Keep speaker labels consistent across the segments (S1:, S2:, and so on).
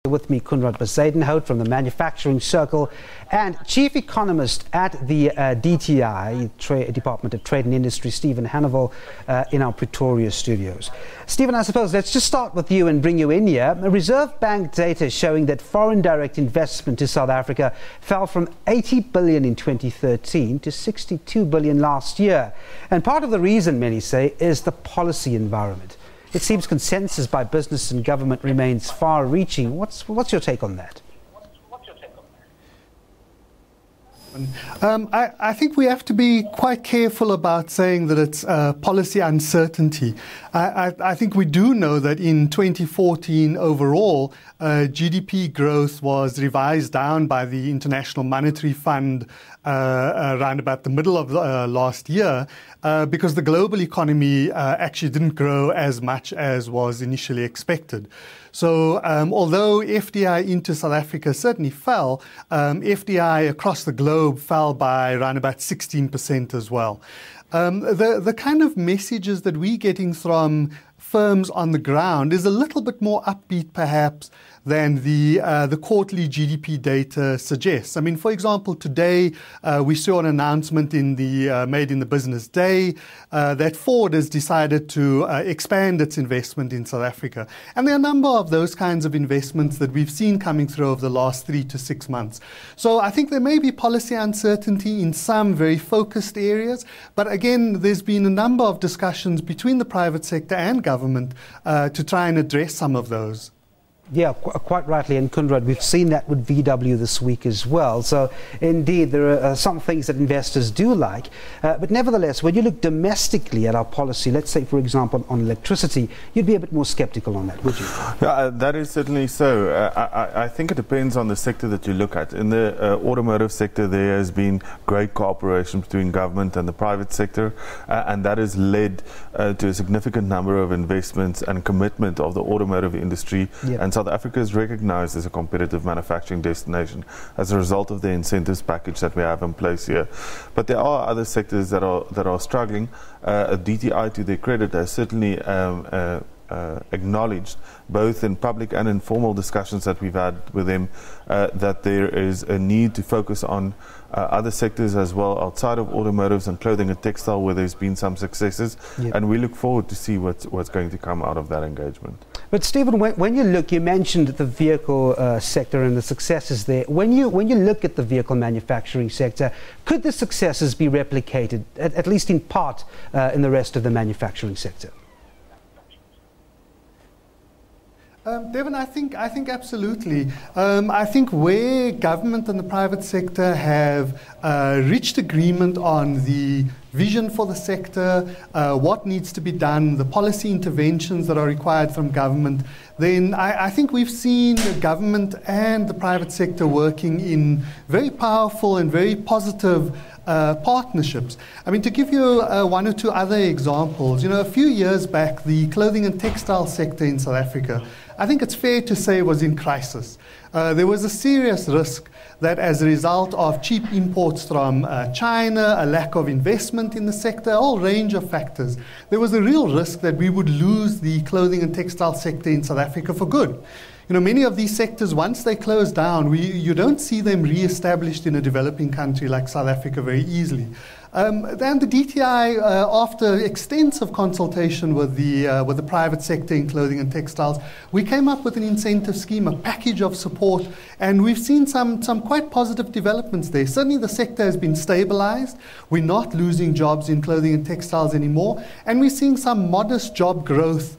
S1: With me, Kunrad Bezuidenhout from the Manufacturing Circle and Chief Economist at the DTI, Department of Trade and Industry, Stephen Hannibal, in our Pretoria studios. Stephen, I suppose let's just start with you and bring you in here. Reserve Bank data showing that foreign direct investment to South Africa fell from 80 billion in 2013 to 62 billion last year. And part of the reason, many say, is the policy environment. It seems consensus by business and government remains far-reaching. What's your take on that?
S2: I think we have to be quite careful about saying that it's policy uncertainty. I think we do know that in 2014 overall, GDP growth was revised down by the International Monetary Fund around about the middle of last year because the global economy actually didn't grow as much as was initially expected. So although FDI into South Africa certainly fell, FDI across the globe fell by around about 16% as well. The kind of messages that we're getting from firms on the ground is a little bit more upbeat perhaps than the quarterly GDP data suggests. I mean, for example, today we saw an announcement made in the Business Day that Ford has decided to expand its investment in South Africa. And there are a number of those kinds of investments that we've seen coming through over the last 3 to 6 months. So I think there may be policy uncertainty in some very focused areas, but again, there's been a number of discussions between the private sector and government to try and address some of those.
S1: Yeah, quite rightly. And Kunrad, we've seen that with VW this week as well. So indeed, there are some things that investors do like. But nevertheless, when you look domestically at our policy, let's say, for example, on electricity, you'd be a bit more skeptical on that, would you?
S3: Yeah, that is certainly so. I think it depends on the sector that you look at. In the automotive sector, there has been great cooperation between government and the private sector, and that has led to a significant number of investments and commitment of the automotive industry. Yep. And South Africa is recognized as a competitive manufacturing destination as a result of the incentives package that we have in place here. But there are other sectors that are struggling. DTI, to their credit, has certainly acknowledged, both in public and informal discussions that we've had with them, that there is a need to focus on other sectors as well outside of automotives and clothing and textile, where there's been some successes. Yep. And we look forward to see what's going to come out of that engagement.
S1: But Stephen, when you look, you mentioned the vehicle sector and the successes there. When you look at the vehicle manufacturing sector, could the successes be replicated, at least in part, in the rest of the manufacturing sector?
S2: Devin, I think absolutely. I think where government and the private sector have reached agreement on the vision for the sector, what needs to be done, the policy interventions that are required from government, then I think we've seen the government and the private sector working in very powerful and very positive partnerships. I mean, to give you one or two other examples, a few years back, the clothing and textile sector in South Africa, I think it's fair to say, was in crisis. There was a serious risk that as a result of cheap imports from China, a lack of investment in the sector, a whole range of factors, there was a real risk that we would lose the clothing and textile sector in South Africa for good. Many of these sectors, once they close down, you don't see them re-established in a developing country like South Africa very easily. Then the DTI, after extensive consultation with the private sector in clothing and textiles, we came up with an incentive scheme, a package of support, and we've seen some quite positive developments there. Certainly the sector has been stabilized. We're not losing jobs in clothing and textiles anymore, and we're seeing some modest job growth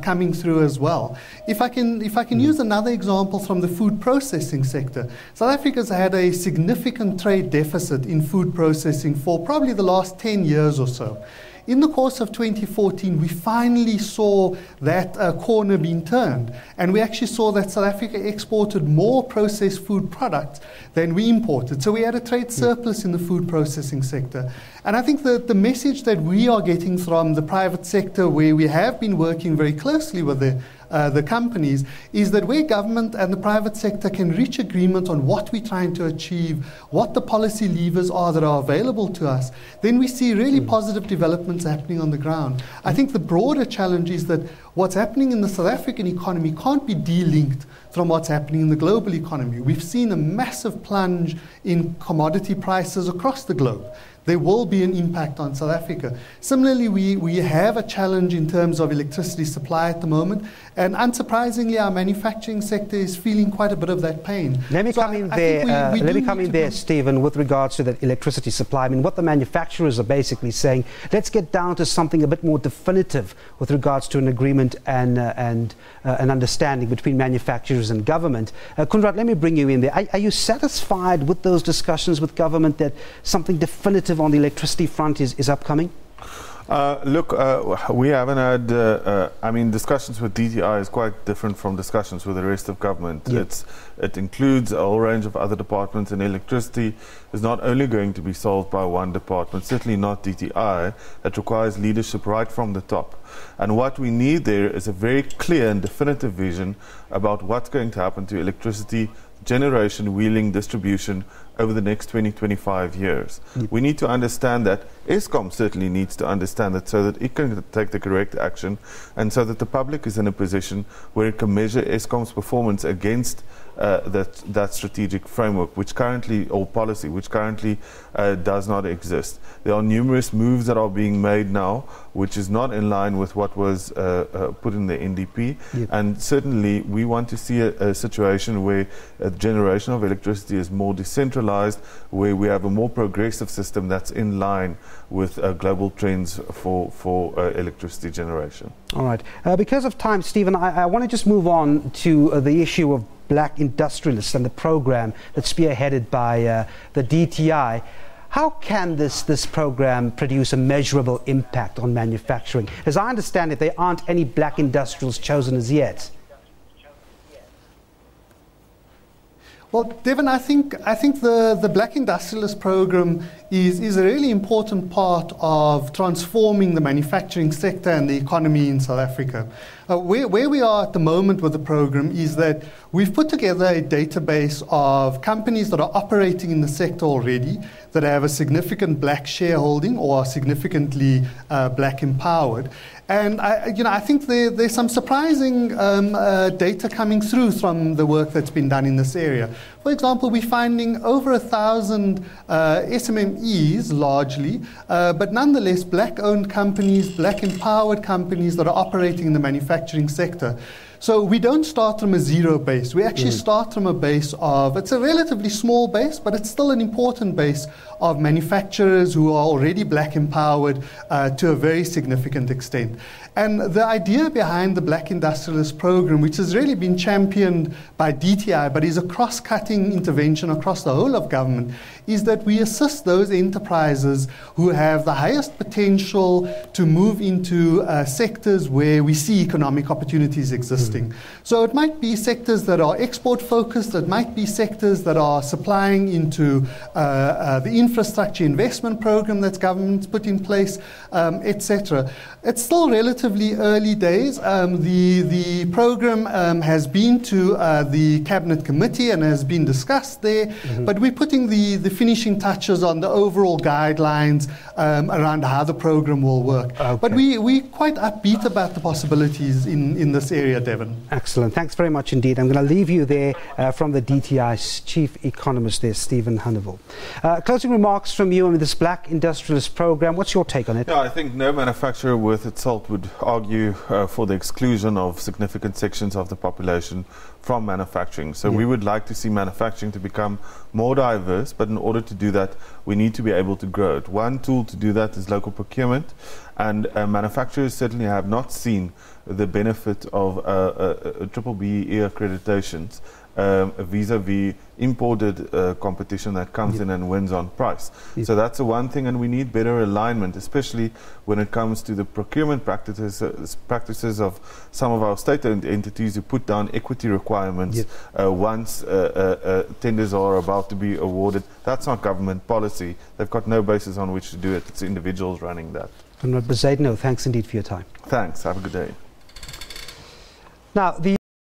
S2: coming through as well. If I can use another example from the food processing sector, South Africa's had a significant trade deficit in food processing for probably the last 10 years or so. In the course of 2014, we finally saw that corner being turned, and we actually saw that South Africa exported more processed food products than we imported. So we had a trade surplus in the food processing sector. And I think that the message that we are getting from the private sector, where we have been working very closely with the companies, is that where government and the private sector can reach agreement on what we're trying to achieve, what the policy levers are that are available to us, then we see really positive developments happening on the ground. I think the broader challenge is that what's happening in the South African economy can't be de-linked from what's happening in the global economy. We've seen a massive plunge in commodity prices across the globe. There will be an impact on South Africa. Similarly, we have a challenge in terms of electricity supply at the moment, and unsurprisingly, our manufacturing sector is feeling quite a bit of that pain.
S1: Let me come in there, Stephen, with regards to that electricity supply. I mean, what the manufacturers are basically saying, let's get down to something a bit more definitive with regards to an agreement and an understanding between manufacturers and government. Kunrad, let me bring you in there. Are you satisfied with those discussions with government that something definitive on the electricity front is upcoming?
S3: Look, we haven't had, I mean, discussions with DTI is quite different from discussions with the rest of government.
S1: Yep.
S3: It includes a whole range of other departments, and electricity is not only going to be solved by one department, certainly not DTI. It requires leadership right from the top. And what we need there is a very clear and definitive vision about what's going to happen to electricity generation, wheeling, distribution over the next 20-25 years.
S1: Yep.
S3: We need to understand that. Eskom certainly needs to understand that so that it can take the correct action, and so that the public is in a position where it can measure Eskom's performance against that strategic framework, which currently, or policy, which currently does not exist. There are numerous moves that are being made now, which is not in line with what was put in the NDP.
S1: Yep.
S3: And certainly we want to see a situation where the generation of electricity is more decentralized, where we have a more progressive system that's in line with global trends for electricity generation.
S1: All right. Because of time, Stephen, I want to just move on to the issue of black industrialists and the program that's spearheaded by the DTI. How can this program produce a measurable impact on manufacturing? As I understand it, there aren't any black industrials chosen as yet.
S2: Well, Devin, I think the Black Industrialist Program is a really important part of transforming the manufacturing sector and the economy in South Africa. Where we are at the moment with the program is that we've put together a database of companies that are operating in the sector already, that have a significant black shareholding or are significantly black empowered. And I think there's some surprising data coming through from the work that's been done in this area. For example, we're finding over 1,000 SMMEs largely, but nonetheless black-owned companies, black-empowered companies that are operating in the manufacturing sector. So we don't start from a zero base. We actually start from a base of, it's a relatively small base, but it's still an important base of manufacturers who are already black empowered to a very significant extent. And the idea behind the Black Industrialist Program, which has really been championed by DTI, but is a cross-cutting intervention across the whole of government, is that we assist those enterprises who have the highest potential to move into sectors where we see economic opportunities existing. So it might be sectors that are export-focused, it might be sectors that are supplying into the infrastructure investment program that government's put in place, etc. It's still relatively early days. The program has been to the Cabinet Committee and has been discussed there, but we're putting the finishing touches on the overall guidelines around how the program will work. Okay. But we're quite upbeat about the possibilities in this area, Devin.
S1: Excellent. Thanks very much indeed. I'm going to leave you there from the DTI's chief economist there, Stephen Hanneville. Closing remarks from you on this Black Industrialist Program. What's your take on it?
S3: Yeah, I think no manufacturer worth its salt would argue for the exclusion of significant sections of the population from manufacturing. So we would like to see manufacturing to become more diverse, but in order to do that, we need to be able to grow it. One tool to do that is local procurement, and manufacturers certainly have not seen the benefit of triple BEE accreditations vis-a-vis imported competition that comes in and wins on price. So that's the one thing, and we need better alignment, especially when it comes to the procurement practices of some of our state-owned entities who put down equity requirements once tenders are about to be awarded. That's not government policy. They've got no basis on which to do it. It's individuals running that.
S1: Conrad Bezuidenhout, thanks indeed for your time.
S3: Thanks. Have a good day.
S1: Now, the